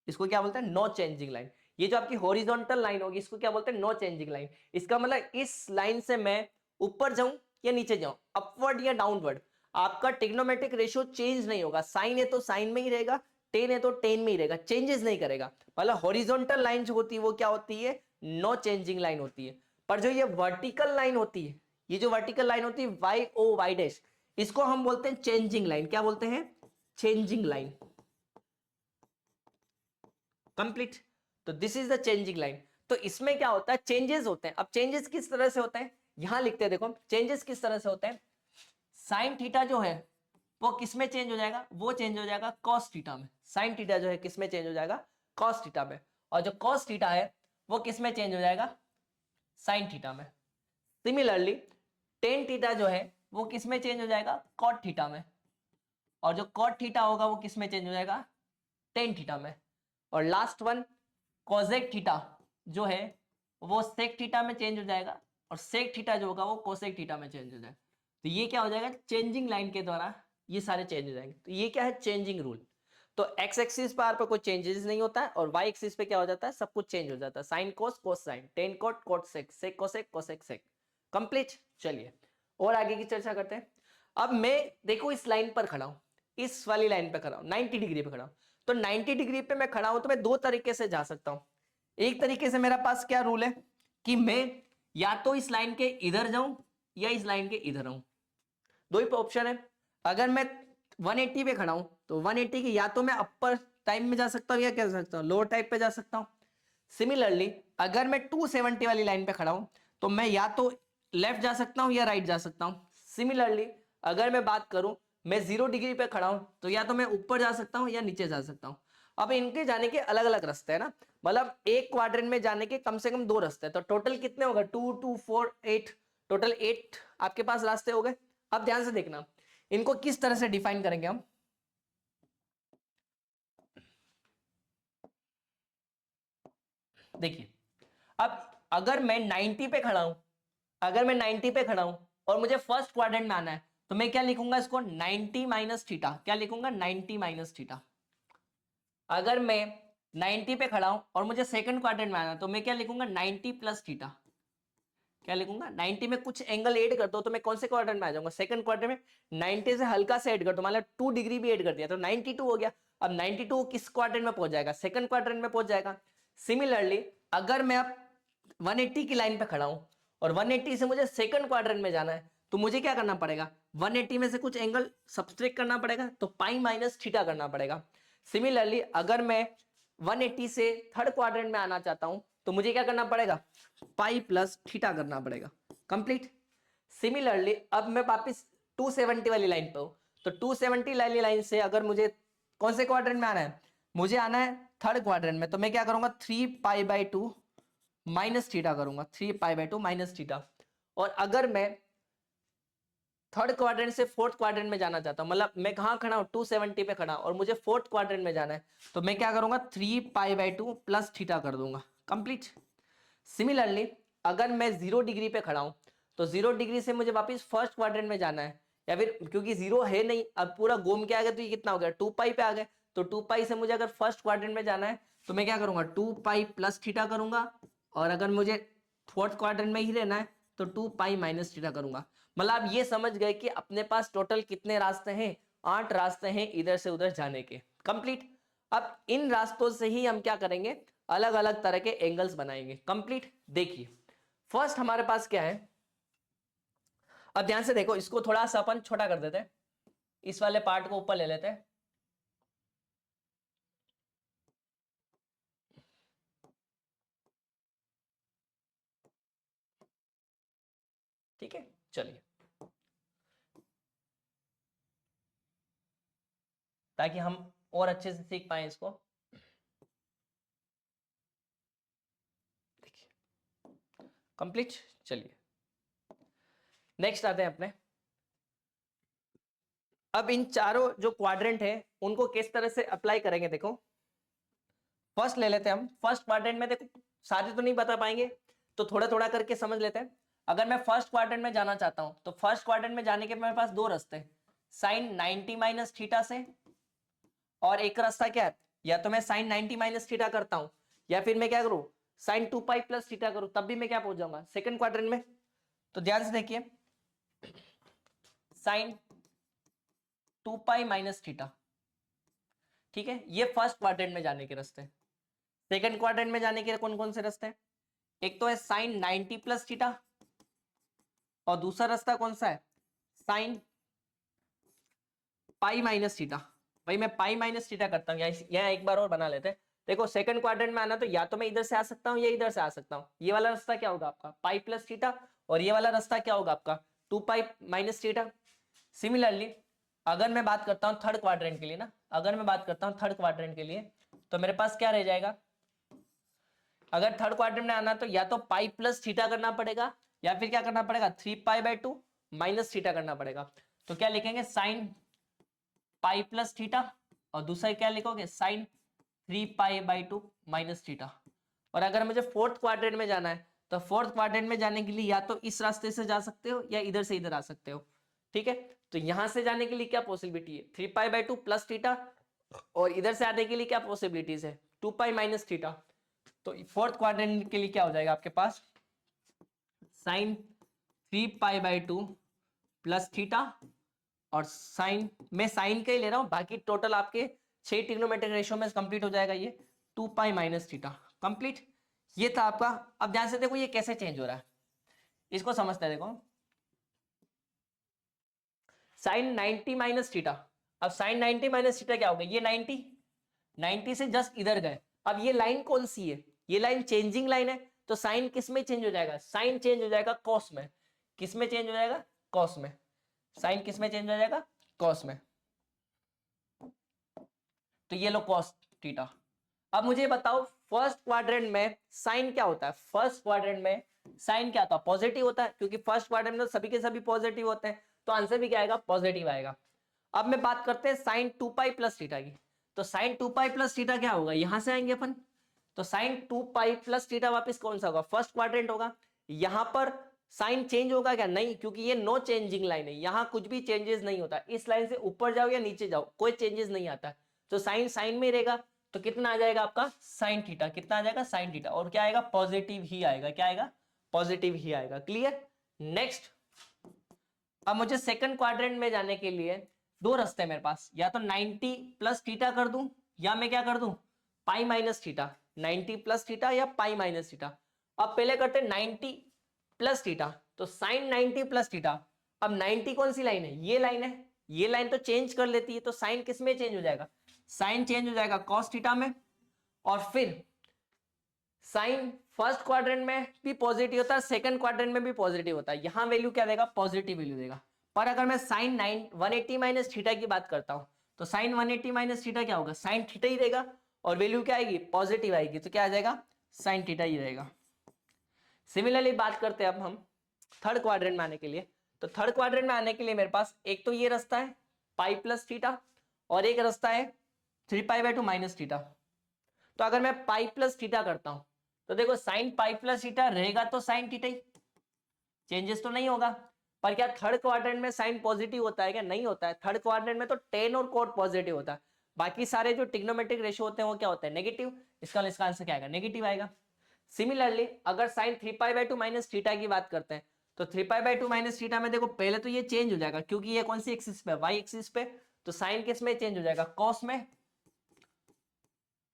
इसको क्या बोलते हैं, नो चेंजिंग लाइन। ये जो आपकी हॉरिजॉन्टल लाइन होगी इसको क्या बोलते हैं, नो चेंजिंग लाइन। इसका मतलब इस लाइन से मैं ऊपर जाऊं या नीचे जाऊं, अपवर्ड या डाउनवर्ड, आपका ट्रिग्नोमेट्रिक रेशियो चेंज नहीं होगा। साइन है तो साइन में ही रहेगा, टेन है तो टेन में ही रहेगा, चेंजेस नहीं करेगा। मतलब हॉरिजॉन्टल लाइन जो होती है वो क्या होती है, नो चेंजिंग लाइन होती है। पर जो ये वर्टिकल लाइन होती है, ये जो वर्टिकल लाइन होती है वाई ओ वाई डैश, इसको हम बोलते हैं चेंजिंग लाइन। क्या बोलते हैं, चेंजिंग लाइन। कंप्लीट, तो this is the changing line. तो इसमें क्या होता है, चेंजेस होते हैं। अब चेंजेस किस तरह से होते हैं, यहां लिखते हैं, देखो चेंजेस किस तरह से होते हैं। साइन थीटा जो है वो किस में चेंज हो जाएगा, वो चेंज हो जाएगा कॉस थीटा में। साइन थीटा जो है किस में चेंज हो जाएगा, कॉस थीटा में। और जो कॉस थीटा है वो किस में चेंज हो जाएगा, साइन थीटा में। सिमिलरली टेन थीटा जो है वो किस में चेंज हो जाएगा, कॉट थीटा में। और जो कॉट थीटा होगा वो किस में चेंज हो जाएगा, टेन थीटा में। और लास्ट वन कोसेक थीटा जो है वो सेक थीटा में चेंज हो जाएगा। और सेक थीटा जो होगा वो कोसेक थीटा में चेंज हो जाएगा। तो ये क्या हो जाएगा, चेंजिंग लाइन के द्वारा ये सारे चेंज हो जाएंगे। तो ये क्या है, चेंजिंग रूल। तो एक्स एक्सिस पर कोई चेंजेस नहीं होता है और वाई एक्सिस पे क्या हो जाता है, सब कुछ चेंज हो जाता है। Sine cos cos sine, tan cot cot sec, sec cosec cosec sec. Complete. चलिए और आगे की चर्चा करते हैं। अब मैं देखो इस लाइन पर खड़ा हूं, इस वाली लाइन पे खड़ा हूं, 90 डिग्री पे खड़ा हूं। तो 90 डिग्री पे मैं खड़ा हूं तो मैं दो तरीके से जा सकता हूं। एक तरीके से मेरा पास क्या रूल है कि मैं या तो इस लाइन के इधर जाऊं या इस लाइन के इधर आऊं, दो ही ऑप्शन है। अगर मैं 180 पे खड़ा हूं तो 180 की या तो मैं अपर टाइप में जा सकता हूं या क्या जा सकता हूं, लोअर टाइप पे जा सकता हूं। सिमिलरली अगर मैं 270 वाली लाइन पे खड़ा हूं तो मैं या तो लेफ्ट जा सकता हूं या राइट जा सकता हूं। सिमिलरली अगर मैं बात करूं, मैं 0 डिग्री पे खड़ा हूं तो या तो मैं ऊपर जा सकता हूं या नीचे जा सकता हूं। अब इनके जाने के अलग अलग रास्ते हैं ना, मतलब एक क्वाड्रेंट में जाने के कम से कम दो रास्ते हैं। तो टोटल कितने हो गए, 2 2 4 8, टोटल 8 आपके पास रास्ते हो गए। अब ध्यान से देखना इनको किस तरह से डिफाइन करेंगे हम। देखिए अब अगर मैं 90 पे खड़ा हूं, अगर मैं 90 पे खड़ा हूं और मुझे फर्स्ट क्वाड्रेंट में आना है तो मैं क्या लिखूंगा इसको, 90 माइनस थीटा। क्या लिखूंगा, 90 माइनस थीटा। अगर मैं 90 पे खड़ा हूं और मुझे सेकंड क्वाड्रेंट में आना है तो मैं क्या लिखूंगा, 90 प्लस थीटा। क्या लिखूंगा, 90 में कुछ एंगल ऐड कर दो तो मैं कौन से क्वाड्रेंट में आ जाऊंगा, सेकंड क्वाड्रेंट में। 90 से हल्का से ऐड कर दो, मतलब 2 डिग्री भी ऐड कर दिया तो 92 हो गया। अब 92 किस क्वाड्रेंट में पहुंच जाएगा, सेकंड क्वाड्रेंट में पहुंच जाएगा। सिमिलरली अगर मैं अब 180 की लाइन पे खड़ा हूं और 180 से मुझे सेकंड क्वाड्रेंट में जाना है तो मुझे क्या करना पड़ेगा, 180 में से कुछ एंगल सब्सट्रैक्ट करना पड़ेगा तो पाई माइनस थीटा करना पड़ेगा। सिमिलरली अगर मैं 180 से थर्ड क्वाड्रेंट में आना चाहता हूं तो मुझे क्या करना पड़ेगा, पाई प्लस थीटा करना पड़ेगा। कंप्लीट। सिमिलरली अब मैं वापिस 270 वाली लाइन पे हूं तो 270 वाली लाइन से अगर मुझे कौन से क्वाड्रेंट में आना है, मुझे आना है थर्ड क्वाड्रेंट में, तो मैं क्या करूंगा 3 पाई/2 माइनस थीटा करूंगा, 3 पाई/2 माइनस थीटा। और अगर मैं थर्ड क्वाड्रेंट से फोर्थ क्वाड्रेंट में जाना चाहता हूं, मतलब मैं कहां खड़ा हूं 270 पे खड़ा और मुझे फोर्थ क्वाड्रेंट में जाना है तो मैं क्या करूंगा 3 पाई/2 प्लस थीटा कर दूंगा। कंप्लीट। सिमिलरली अगर मैं 0 डिग्री पे खड़ा हूं तो 0 डिग्री से मुझे वापस फर्स्ट क्वाड्रेंट में जाना है, या फिर क्योंकि 0 है नहीं, अब पूरा घूम के आ गया तो ये कितना हो गया 2 पाई पे आ गए, तो 2 पाई से मुझे अगर फर्स्ट क्वाड्रेंट में जाना है तो मैं क्या करूंगा 2 पाई प्लस थीटा करूंगा, और अगर मुझे फोर्थ क्वाड्रेंट में ही रहना है तो 2 पाई माइनस थीटा करूंगा। मतलब आप ये समझ गए कि अपने पास टोटल कितने रास्ते हैं, 8 रास्ते हैं इधर से उधर जाने के, कंप्लीट। अब इन रास्तों से ही हम क्या करेंगे, अलग अलग तरह के एंगल्स बनाएंगे, कंप्लीट। देखिए फर्स्ट हमारे पास क्या है, अब ध्यान से देखो, इसको थोड़ा सा अपन छोटा कर देते हैं, इस वाले पार्ट को ऊपर ले लेते हैं, ठीक है। चलिए, ताकि हम और अच्छे से सीख पाए इसको। देखिए कंप्लीट। चलिए नेक्स्ट आते हैं अपने, अब इन चारों जो क्वाड्रेंट है उनको किस तरह से अप्लाई करेंगे, देखो फर्स्ट ले लेते हैं हम, फर्स्ट क्वाड्रेंट में देखो सारे तो नहीं बता पाएंगे, तो थोड़ा थोड़ा करके समझ लेते हैं। अगर मैं फर्स्ट क्वाड्रेंट में जाना चाहता हूं तो फर्स्ट क्वाड्रेंट में जाने के मेरे पास दो रास्ते हैं, साइन 90 माइनस थीटा से, और एक रास्ता क्या है, या तो मैं साइन 90 माइनस थीटा करता हूं, या फिर मैं क्या करूं साइन 2 पाई प्लस थीटा करूं, तब भी मैं क्या पहुंच जाऊंगा सेकंड क्वाड्रेंट में। तो ध्यान से देखिए, साइन 2 पाई माइनस थीटा, ठीक है, ये फर्स्ट क्वाड्रेंट में जाने के रास्ते। सेकंड क्वाड्रेंट में जाने के कौन कौन से रास्ते हैं, एक तो है साइन 90 प्लस थीटा, और दूसरा रास्ता कौन सा है, साइन पाई माइनस थीटा। भाई मैं पाई माइनस थीटा करता हूँ, यहाँ एक बार और बना लेते हैं। देखो सेकंड क्वाड्रेंट में आना तो या तो मैं इधर से आ सकता हूँ या इधर से आ सकता हूँ। ये वाला रास्ता क्या होगा आपका पाई प्लस थीटा, और ये वाला रास्ता क्या होगा आपका 2 पाई माइनस थीटा। सिमिलरली अगर मैं बात करता हूँ थर्ड क्वाड्रेंट के लिए ना, अगर मैं बात करता हूँ थर्ड क्वाड्रेंट के लिए, तो मेरे पास क्या रह जाएगा, अगर थर्ड क्वाड्रेंट में आना तो या तो पाई प्लस थीटा करना पड़ेगा, या फिर क्या करना पड़ेगा 3 पाई बाई 2 माइनस थीटा करना पड़ेगा। तो क्या लिखेंगे साइन पाई प्लस थीटा, और दूसरा क्या लिखोगे sine 3 pi by 2 minus theta. और अगर मुझे फोर्थ क्वाड्रेंट में जाना है तो फोर्थ क्वाड्रेंट में जाने के लिए या तो इस रास्ते से जा सकते हो या इधर से इधर आ सकते हो, ठीक है। तो यहां से जाने के लिए क्या पॉसिबिलिटी है 3 पाई बाई 2 प्लस थीटा, और इधर से आने के लिए क्या पॉसिबिलिटीज है 2 पाई माइनस थीटा। तो फोर्थ क्वाड्रेंट के लिए क्या हो जाएगा आपके पास sine 3 pi by 2 plus theta, और साइन मैं साइन का ही ले रहा हूं, बाकी टोटल आपके 6 ट्रिग्नोमेट्रिक रेशियो में कंप्लीट हो जाएगा ये 2 पाई माइनस थीटा, कंप्लीट। ये था आपका। अब ध्यान से देखो ये कैसे चेंज हो रहा है, इसको समझते हैं। देखो साइन 90 माइनस थीटा, अब साइन 90 माइनस थीटा क्या होगा, ये 90 90 से जस्ट इधर गए, अब ये लाइन कौन सी है, ये लाइन चेंजिंग लाइन है, तो साइन किस में चेंज हो जाएगा, साइन चेंज हो जाएगा कॉस में। किस में चेंज हो जाएगा, कॉस में। साइन किस में चेंज हो जाएगा, कॉस में। तो ये लो कॉस थीटा। अब मुझे बताओ फर्स्ट क्वाड्रेंट में साइन क्या होता है, फर्स्ट क्वाड्रेंट में साइन क्या होता है, पॉजिटिव होता है, क्योंकि फर्स्ट क्वाड्रेंट में तो सभी के सभी पॉजिटिव होते हैं, तो आंसर भी क्या आएगा, पॉजिटिव आएगा। अब मैं बात करते हैं साइन 2 पाई प्लस थीटा की, तो साइन 2 पाई प्लस थीटा क्या होगा, यहां से आएंगे अपन, तो साइन 2 पाई प्लस थीटा वापस कौन सा होगा, फर्स्ट क्वाड्रेंट होगा। यहां पर साइन चेंज होगा क्या, नहीं, क्योंकि ये नो चेंजिंग लाइन है, यहां कुछ भी चेंजेस नहीं होता, इस लाइन से ऊपर जाओ या नीचे जाओ कोई चेंजेस नहीं आता, तो साइन साइन में रहेगा। तो कितना आ जाएगा आपका साइन थीटा, कितना आ जाएगा साइन थीटा, और क्या आएगा पॉजिटिव ही आएगा, क्या आएगा पॉजिटिव ही आएगा, क्लियर। नेक्स्ट, अब मुझे सेकंड क्वाड्रेंट में जाने के लिए दो रास्ते मेरे पास, या तो 90 प्लस थीटा कर दूं, या मैं क्या कर दूं पाई माइनस थीटा, 90 प्लस थीटा या पाई माइनस थीटा। अब पहले करते 90 प्लस थीटा, तो साइन 90 प्लस थीटा। अब 90 कौन सी लाइन है, ये लाइन है, ये लाइन तो चेंज कर लेती है, तो साइन किस में चेंज हो जाएगा, साइन चेंज हो जाएगा कॉस थीटा में। और फिर साइन फर्स्ट क्वाड्रेंट में भी पॉजिटिव होता है, सेकंड क्वाड्रेंट में भी पॉजिटिव होता है, यहां वैल्यू क्या देगा, पॉजिटिव वैल्यू देगा। पर अगर मैं साइन 180 माइनस थीटा की बात करता हूं, तो साइन 180 माइनस थीटा क्या होगा, साइन थीटा ही रहेगा, और वैल्यू क्या आएगी, पॉजिटिव आएगी, तो क्या आ जाएगा साइन थीटा ही रहेगा। सिमिलरली बात करते हैं अब हम थर्ड क्वाड्रेंट में आने के लिए, तो थर्ड क्वाड्रेंट में आने के लिए मेरे पास एक तो ये रास्ता है पाई प्लस थीटा, और एक रास्ता है 3 पाई बाई 2 माइनस थीटा। तो अगर मैं पाई प्लस थीटा करता हूं, तो देखो साइन पाई प्लस थीटा रहेगा तो साइन थीटा ही, चेंजेस तो नहीं होगा। पर क्या थर्ड क्वाड्रेंट में साइन पॉजिटिव होता है क्या? नहीं होता है। थर्ड क्वाड्रेंट में तो टेन और कोट पॉजिटिव होता है, बाकी सारे जो ट्रिग्नोमेट्रिक रेशियो होते हैं वो क्या होते हैं? नेगेटिव। इसका आंसर क्या आएगा? नेगेटिव आएगा। सिमिलरली अगर साइन 3π/2 माइनस थीटा की बात करते हैं तो 3π/2 माइनस थीटा में देखो पहले तो ये चेंज हो जाएगा क्योंकि ये कौन सी एक्सिस पे? वाई एक्सिस पे। तो साइन किस में चेंज हो जाएगा? कॉस में।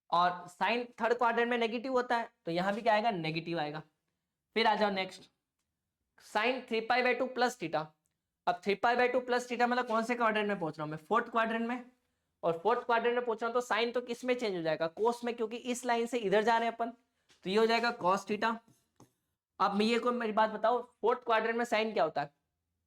और साइन थर्ड क्वाड्रेंट में नेगेटिव होता है तो यहां भी क्या आएगा? नेगेटिव आएगा। फिर आ जाओ नेक्स्ट, साइन 3π/2 प्लस थीटा। अब 3π/2 प्लस थीटा मतलब कौन से क्वाड्रेंट में पहुंच रहा हूं मैं? फोर्थ क्वाड्रेंट में। और फोर्थ क्वाड्रेंट में पहुंच रहा हूं तो साइन तो किस में चेंज हो जाएगा? कोस में, क्योंकि इस लाइन से इधर जा रहे हैं अपन, तो ये हो जाएगा कॉस थीटा। अब मैं ये को मेरी बात बताओ, फोर्थ क्वाड्रेंट में साइन क्या होता है?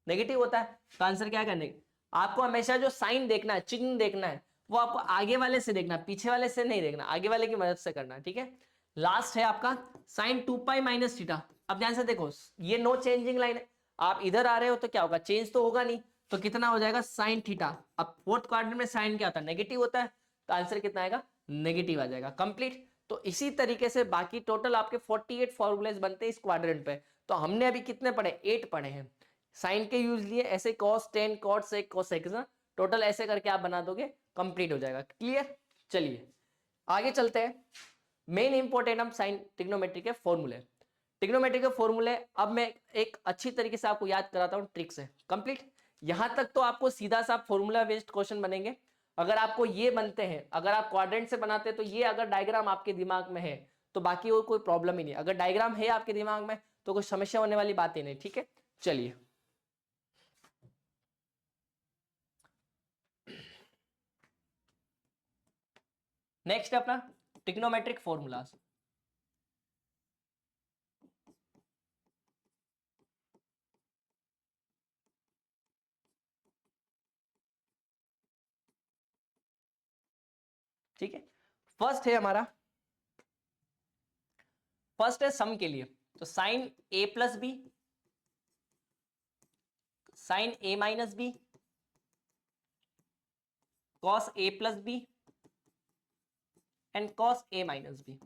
नेगेटिव होता है। तो आंसर क्या करने? आपको हमेशा जो साइन देखना है, चिन्ह देखना है, वो आपको आगे वाले से देखना, पीछे वाले से नहीं देखना, आगे वाले की मदद से करना है, ठीक है। लास्ट है आपका साइन 2π माइनस थीटा। अब ध्यान से देखो, ये नो चेंजिंग लाइन है, आप इधर आ रहे हो तो क्या होगा? चेंज तो होगा नहीं, तो कितना हो जाएगा? Sine theta. अब फोर्थ क्वाड्रेंट में साइन क्या होता है? नेगेटिव होता है, तो आंसर कितना आएगा? नेगेटिव आ जाएगा। कंप्लीट। तो इसी तरीके से बाकी टोटल आपके 48 फॉर्मूलेस बनते हैं इस क्वाड्रेंट पे। तो हमने अभी कितने पढ़े? 8 पढ़े हैं। साइन के यूज लिए ऐसे cos 10 cot sec cos x ना, टोटल ऐसे करके आप बना दोगे, कंप्लीट हो जाएगा। क्लियर? चलिए आगे चलते हैं। मेन इंपॉर्टेंट हम साइन ट्रिग्नोमेट्री के फॉर्मूले, ट्रिग्नोमेट्री के फॉर्मूले अब मैं एक अच्छी तरीके से आपको याद कराता हूँ ट्रिक से। कंप्लीट। यहां तक तो आपको सीधा सा फॉर्मूला बेस्ड क्वेश्चन बनेंगे। अगर आपको ये बनते हैं, अगर आप क्वाड्रेंट से बनाते हैं तो ये अगर डायग्राम आपके दिमाग में है तो बाकी वो कोई प्रॉब्लम ही नहीं। अगर डायग्राम है आपके दिमाग में तो कोई समस्या होने वाली बात ही नहीं, ठीक है। चलिए नेक्स्ट है अपना ट्रिग्नोमेट्रिक फॉर्मूलाज। ठीक है, फर्स्ट है हमारा, फर्स्ट है सम के लिए। तो sine a plus B, sine a minus B, cos a plus B and cos a minus B.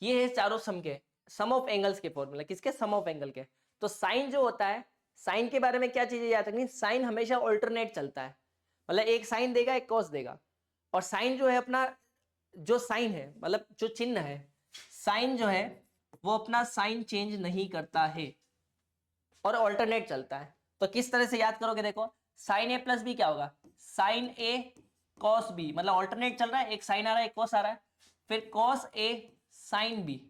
ये है चारों सम के, सम ऑफ एंगल्स के फॉर्मूला। किसके? सम ऑफ एंगल के। तो साइन जो होता है, साइन के बारे में क्या चीजें याद रखनी? साइन हमेशा ऑल्टरनेट चलता है, मतलब एक साइन देगा एक कॉस देगा। और साइन जो है अपना, जो साइन है मतलब जो चिन्ह है, साइन जो है वो अपना साइन चेंज नहीं करता है और ऑल्टरनेट चलता है। तो किस तरह से याद करोगे? देखो साइन ए प्लस बी क्या होगा? साइन ए कॉस बी, मतलब ऑल्टरनेट चल रहा है, एक साइन आ रहा है एक कॉस आ रहा है। फिर कॉस ए साइन बी।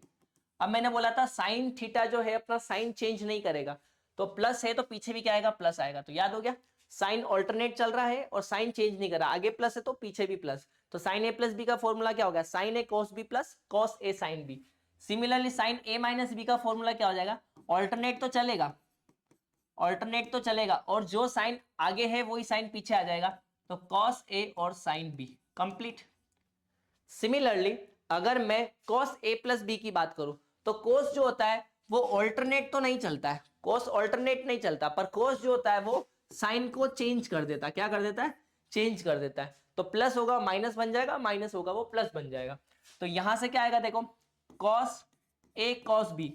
अब मैंने बोला था साइन थीटा जो है अपना साइन चेंज नहीं करेगा, तो प्लस है तो पीछे भी क्या आएगा? प्लस आएगा। तो याद हो गया, साइन ऑल्टरनेट चल रहा है और साइन चेंज नहीं कर रहा, आगे प्लस है तो पीछे भी प्लस। तो साइन ए प्लस बी का फॉर्मूला क्या होगा? Sign A cos B plus cos A sine B. Similarly sign A minus B का फॉर्मूला क्या हो जाएगा? ऑल्टरनेट तो चलेगा, ऑल्टरनेट तो चलेगा और जो साइन आगे है वही साइन पीछे आ जाएगा, तो कॉस ए और साइन बी। कंप्लीट। सिमिलरली अगर मैं कॉस ए प्लस बी की बात करूं तो कोस जो होता है वो ऑल्टरनेट तो नहीं चलता है, कोस ऑल्टरनेट नहीं चलता, पर कोस जो होता है वो साइन को चेंज कर देता है। क्या कर देता है? चेंज कर देता है। तो प्लस होगा माइनस बन जाएगा, माइनस होगा वो प्लस बन जाएगा। तो यहां से क्या आएगा? देखो कॉस ए कॉस बी,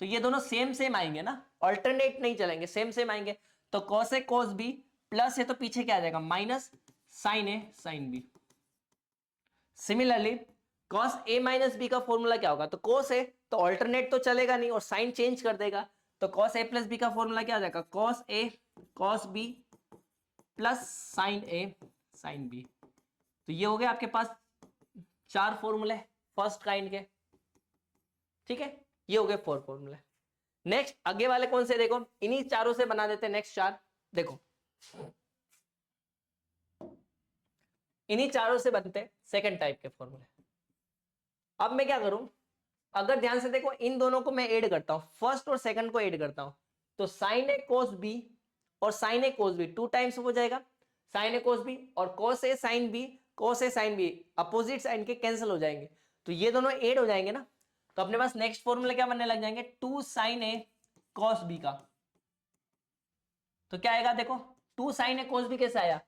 तो ये दोनों सेम सेम आएंगे ना, ऑल्टरनेट नहीं चलेंगे, सेम सेम आएंगे। तो cos A cos B plus है तो पीछे क्या आ जाएगा? Minus sine A sine B. Similarly cos a minus B का फॉर्मूला क्या होगा? तो cos है तो ऑल्टरनेट तो चलेगा नहीं और साइन चेंज कर देगा, तो cos a प्लस बी का फॉर्मूला क्या आ जाएगा? cos a cos b plus sine a sine b। तो ये हो गया आपके पास 4 फॉर्मूले फर्स्ट काइंड के, ठीक है। ये हो गए 4 फॉर्मूले। नेक्स्ट आगे वाले कौन से? देखो इन्हीं चारों से बना देते हैं नेक्स्ट 4। देखो इन्हीं चारों से बनते हैं सेकंड टाइप के फॉर्मूले। अब मैं क्या करूं? अगर ध्यान से देखो इन दोनों को मैं ऐड करता हूं, फर्स्ट और सेकंड को ऐड करता हूं, तो साइन ए कोस बी और साइन ए कोस बी 2 टाइम्स हो जाएगा, साइन ए कोस बी, और कोस ए sine B cos A sine be opposite sign के कैंसिल हो जाएंगे, तो ये दोनों ऐड हो जाएंगे ना। तो अपने पास नेक्स्ट फॉर्मूला क्या बनने लग जाएंगे? 2 साइन ए कॉस बी का। तो क्या आएगा? देखो 2 साइन ए कॉस बी कैसे आया?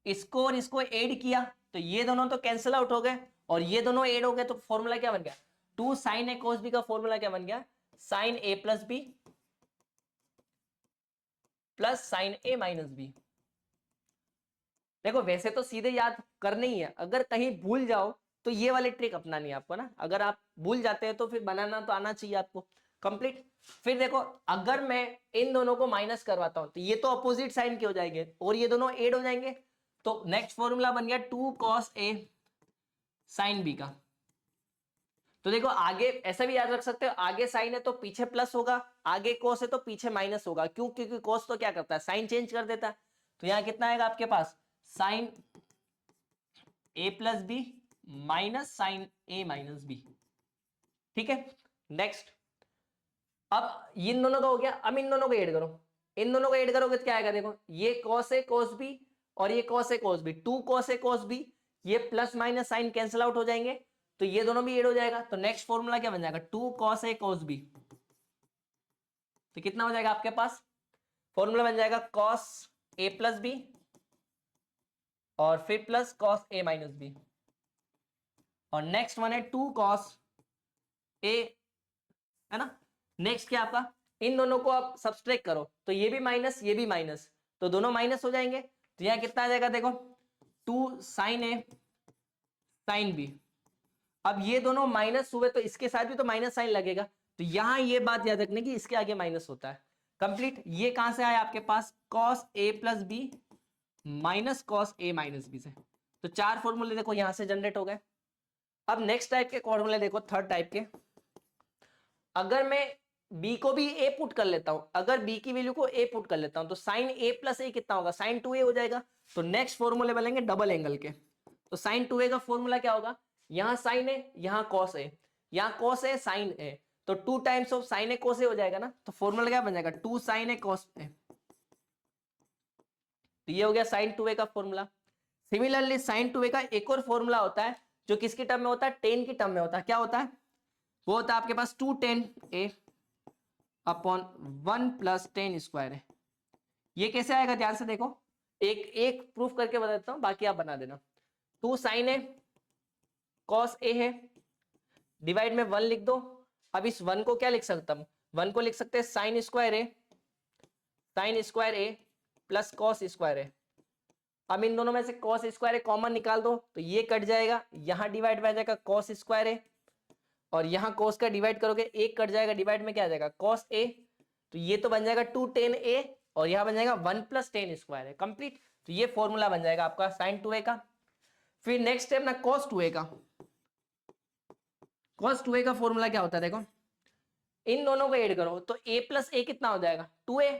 इसको और इसको ऐड किया तो ये दोनों तो कैंसिल आउट हो गए और ये दोनों ऐड हो गए, तो फॉर्मूला क्या बन गया? 2 साइन ए कॉस बी का फॉर्मूला क्या बन गया? साइन ए प्लस बी प्लस साइन ए माइनस बी। देखो वैसे तो सीधे याद करने ही है, अगर कहीं भूल जाओ तो ये वाली ट्रिक अपनानी है आपको ना, अगर आप भूल जाते हैं तो फिर बनाना तो आना चाहिए आपको। कंप्लीट। फिर देखो अगर मैं इन दोनों को माइनस करवाता हूं तो ये तो अपोजिट साइन के हो जाएंगे और ये दोनों एड हो जाएंगे, तो नेक्स्ट फॉर्मूला बन गया 2 cos a साइन बी का। तो देखो आगे ऐसा भी याद रख सकते हो, आगे साइन है तो पीछे प्लस होगा, आगे कोस है तो पीछे माइनस होगा। क्यों? क्योंकि कोस तो क्या करता है, साइन चेंज कर देता है। तो यहां कितना आएगा आपके पास, साइन ए प्लस बी माइनस साइन ए माइनस बी। ठीक है, नेक्स्ट। अब इन दोनों का हो गया, अब इन दोनों को ऐड करो, इन दोनों को ऐड करोगे तो क्या आएगा, देखो ये कॉस ए कॉस बी और ये cos A cos B, 2 cos A cos B, ये plus minus sine cancel out हो जाएंगे तो ये दोनों भी ऐड हो जाएगा। तो नेक्स्ट फॉर्मूला क्या बन जाएगा, 2 cos ए cos बी। तो कितना हो जाएगा आपके पास, फॉर्मूला बन जाएगा cos ए प्लस बी और फिर प्लस cos ए माइनस बी, और नेक्स्ट वन है 2 cos ए, है ना। नेक्स्ट क्या आपका, इन दोनों को आप सब्सट्रैक्ट करो तो ये भी माइनस ये भी माइनस, तो दोनों माइनस हो जाएंगे। तो यहां कितना आ जाएगा, देखो 2 sin ए sin बी। अब ये दोनों माइनस हुए तो इसके साथ भी तो माइनस साइन लगेगा, तो यहां ये बात याद रखने की इसके आगे माइनस होता है। कंप्लीट। ये कहां से आया आपके पास, cos a plus B minus cos a minus B से। तो 4 फॉर्मूले देखो यहां से जनरेट हो गए। अब नेक्स्ट टाइप के फॉर्मूले देखो, थर्ड टाइप के। अगर मैं b को भी a पुट कर लेता हूं, अगर b की वैल्यू को a पुट कर लेता हूं तो साइन a प्लस a कितना होगा, साइन 2a हो जाएगा। तो नेक्स्ट फॉर्मूले बनेंगे डबल एंगल के। तो साइन 2a का फॉर्मूला क्या होगा, यहां साइन है यहां कॉस है, यहां कॉस है साइन है, तो 2 times of sine A cos A हो जाएगा ना। तो फॉर्मूला क्या बन जाएगा, 2 sin ए कॉस ए। तो ये हो गया साइन 2a का फॉर्मूला। सिमिलरली साइन 2a का एक और फॉर्मूला होता है जो किसकी टर्म में होता है, टेन की टर्म में होता है। क्या होता है, वो होता है आपके पास 2 tan a upon 1 plus ten square है। ये कैसे आएगा, ध्यान से देखो, एक एक प्रूफ करके बता देता हूं, बाकी आप बना देना। 2 sin ए कॉस ए है, डिवाइड में 1 लिख दो। अब इस 1 को क्या लिख सकता हूं, 1 को लिख सकते हैं साइन स्क्वायर ए, साइन स्क्वायर ए प्लस कॉस स्क्वायर ए। अब इन दोनों में से कॉस स्क्वायर ए कॉमन निकाल दो तो ये कट जाएगा, यहां डिवाइड में आ जाएगा कॉस स्क्वायर ए, और यहां कॉस का डिवाइड करोगे एक कट जाएगा, डिवाइड में क्या आ जाएगा कॉस ए। तो ये तो बन जाएगा 2 tan a और यहां बन जाएगा 1 प्लस टेन स्क्वायर है। कंप्लीट। तो ये फॉर्मूला बन जाएगा आपका साइन 2a का। फिर नेक्स्ट स्टेप ना कॉस 2a का। कॉस 2a का फॉर्मूला क्या होता है, देखो इन दोनों को ऐड करो तो a प्लस ए कितना हो जाएगा, 2a।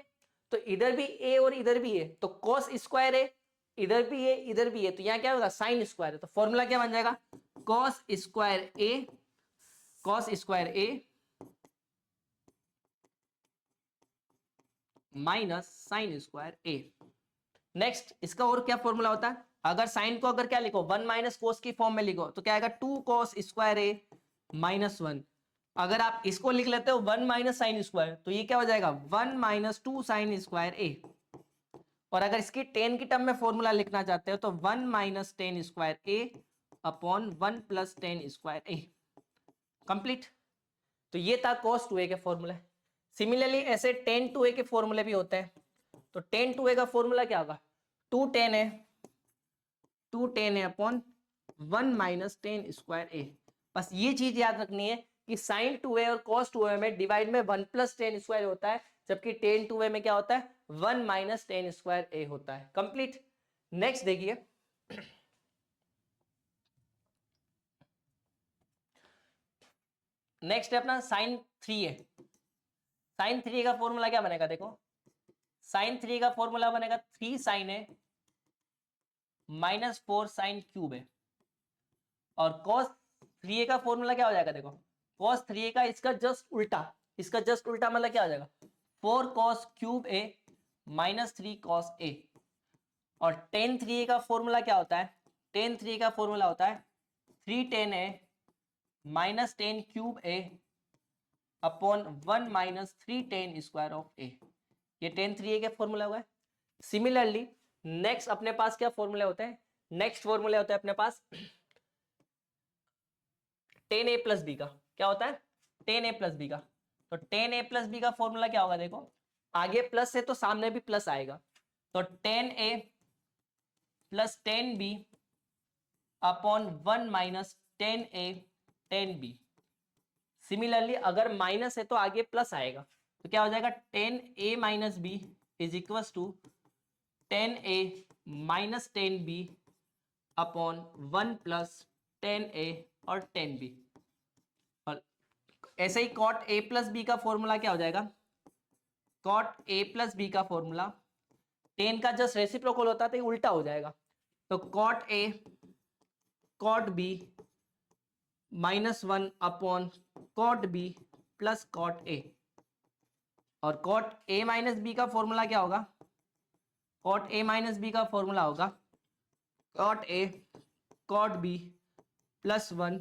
तो इधर भी a और इधर भी a, तो cos स्क्वायर ए, इधर भी a इधर भी a, तो यहाँ क्या होगा साइन स्क्वायर है। तो फॉर्मूला क्या बन जाएगा, cos स्क्वायर ए, cos स्क्वायर ए माइनस साइन स्क्वायर ए। नेक्स्ट इसका और क्या फॉर्मूला होता है, अगर साइन को अगर क्या लिखो 1 माइनस कोस की फॉर्म में लिखो तो क्या आएगा 2 cos स्क्वायर ए माइनस 1। अगर आप इसको लिख लेते हो 1 माइनस साइन स्क्वायर तो ये क्या हो जाएगा 1 माइनस 2 साइन स्क्वायर ए। और अगर इसकी टेन की टर्म में फॉर्मूला लिखना चाहते हो तो 1 माइनस टेन स्क्वायर ए अपॉन 1 प्लस टेन स्क्वायर ए। कंप्लीट। तो ये था cos 2a के फॉर्मूले। सिमिलरली ऐसे tan 2a के फॉर्मूले भी होते हैं। तो tan 2a का फॉर्मूला क्या होगा, 2 tan a, 2 tan a upon 1 minus tan square A. बस ये चीज याद रखनी है कि साइन 2a और cos 2a में डिवाइड में 1 प्लस टेन स्क्वायर होता है, जबकि tan 2a में क्या होता है 1 माइनस टेन स्क्वायर ए होता है। कंप्लीट। नेक्स्ट देखिए, नेक्स्ट है अपना साइन 3a। साइन 3 का फॉर्मूला क्या बनेगा, देखो साइन 3 का फॉर्मूला बनेगा 3 sin a minus 4 sine cube है। और cos 3a का फॉर्मूला क्या हो जाएगा, देखो cos 3a का इसका जस्ट उल्टा, इसका जस्ट उल्टा मतलब क्या हो जाएगा 4 cos cube a minus 3 cos a। और tan 3a का फॉर्मूला क्या होता है, tan 3a का फॉर्मूला होता है 3 tan a minus ten cube a upon 1 minus 3 tan square of a। ये tan 3a के फॉर्मूला हुआ है। सिमिलरली नेक्स्ट अपने पास क्या फॉर्मूले होते हैं, नेक्स्ट फॉर्मूले होते हैं अपने पास tan a प्लस बी का। क्या होता है tan a प्लस बी का। तो tan a प्लस बी का फॉर्मूला क्या होगा, देखो आगे प्लस है तो सामने भी प्लस आएगा, तो 10a plus 10b upon 1 minus 10a 10b। Similarly अगर माइनस है तो आगे प्लस आएगा, तो क्या हो जाएगा 10a minus B is equal to 10a minus 10b upon 1 plus 10a और 10b। और ऐसे ही कॉट a प्लस बी का फॉर्मूला क्या हो जाएगा, कॉट a प्लस बी का फॉर्मूला 10 का जस्ट रेसिप्रोकल होता है तो उल्टा हो जाएगा, तो cot a cot b minus 1 upon cot b plus cot a। और कॉट a माइनस बी का फॉर्मूला क्या होगा, कॉट a माइनस बी का फॉर्मूला होगा cot a cot b plus 1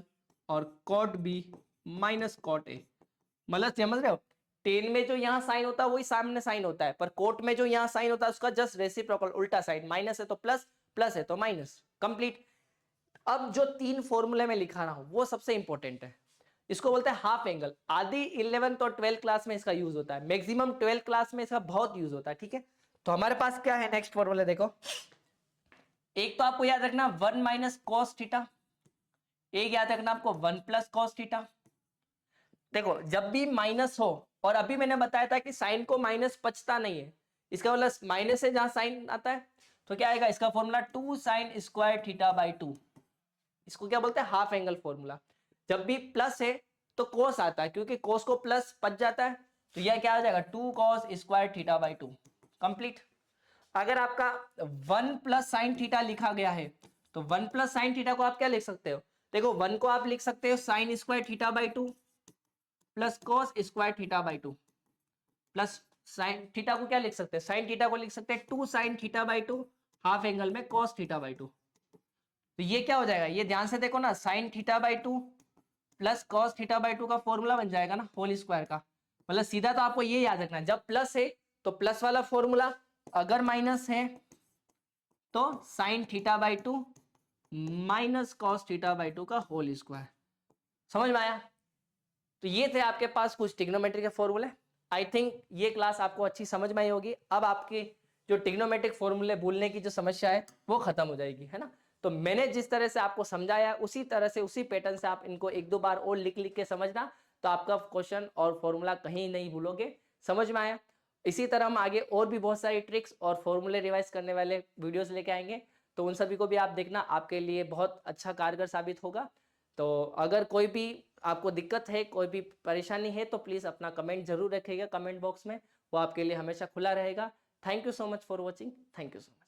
और cot b minus cot a। मतलब समझ रहे हो, 10 में जो यहाँ साइन होता है वही सामने साइन होता है, पर कोट में जो यहाँ साइन होता है उसका जस्ट रेसिप्रोकल उल्टा साइन, माइनस है तो प्लस, प्लस है तो माइनस, कंप्लीट। अब जो 3 फॉर्मूले में लिखा रहा हूं वो सबसे इंपॉर्टेंट है, इसको बोलते हैं हाफ एंगल। आधी 11th और 12th क्लास में इसका यूज होता है, मैक्सिमम 12th क्लास में इसका बहुत यूज होता है, ठीक है। तो हमारे पास क्या है नेक्स्ट फॉर्मूला, देखो एक तो आपको याद रखना 1 माइनस कॉस थीटा, एक याद रखना आपको 1 प्लस कॉस थीटा। देखो जब भी माइनस हो, और अभी मैंने बताया था कि साइन को माइनस पचता नहीं है, इसका मतलब माइनस से जहां साइन आता है तो क्या आएगा, इसका formula 2 sine square theta by 2। इसको क्या बोलते हैं, हाफ एंगल फॉर्मूला। जब भी प्लस है तो कोस आता है, क्योंकि कोस को प्लस पच जाता है, तो यह क्या हो जाएगा 2 cos square theta by 2, complete. अगर आपका 1 प्लस साइन थीटा लिखा गया है तो 1 प्लस साइन थीटा को आप क्या लिख सकते हो, देखो 1 को आप लिख सकते हो sine square theta by 2 plus cos square theta by 2, plus sine theta को क्या लिख सकते हैं, साइन थीटा को लिख सकते हैं 2 sine theta by 2 half angle में कॉस थीटा बाई 2। तो ये क्या हो जाएगा, ये ध्यान से देखो ना, sine theta by 2 plus cos theta by 2 का फॉर्मूला बन जाएगा ना होल स्क्वायर का। मतलब सीधा तो आपको ये याद रखना, जब प्लस है तो प्लस वाला फॉर्मूला, अगर माइनस है तो sine theta by 2 minus cos theta by 2 का होल स्क्वायर। समझ में आया। तो ये थे आपके पास कुछ ट्रिग्नोमेट्री के फॉर्मूले। आई थिंक ये क्लास आपको अच्छी समझ में आई होगी। अब आपकी जो ट्रिग्नोमेट्रिक फॉर्मूले भूलने की जो समस्या है वो खत्म हो जाएगी, है ना। तो मैंने जिस तरह से आपको समझाया उसी तरह से उसी पैटर्न से आप इनको एक दो बार और लिख लिख के समझना, तो आपका क्वेश्चन और फॉर्मूला कहीं नहीं भूलोगे। समझ में आया। इसी तरह हम आगे और भी बहुत सारी ट्रिक्स और फॉर्मूले रिवाइज करने वाले वीडियोस लेके आएंगे, तो उन सभी को भी आप देखना, आपके लिए बहुत अच्छा कारगर साबित होगा। तो अगर कोई भी आपको दिक्कत है, कोई भी परेशानी है, तो प्लीज़ अपना कमेंट जरूर रखिएगा कमेंट बॉक्स में, वो आपके लिए हमेशा खुला रहेगा। Thank you so much for watching, thank you so much.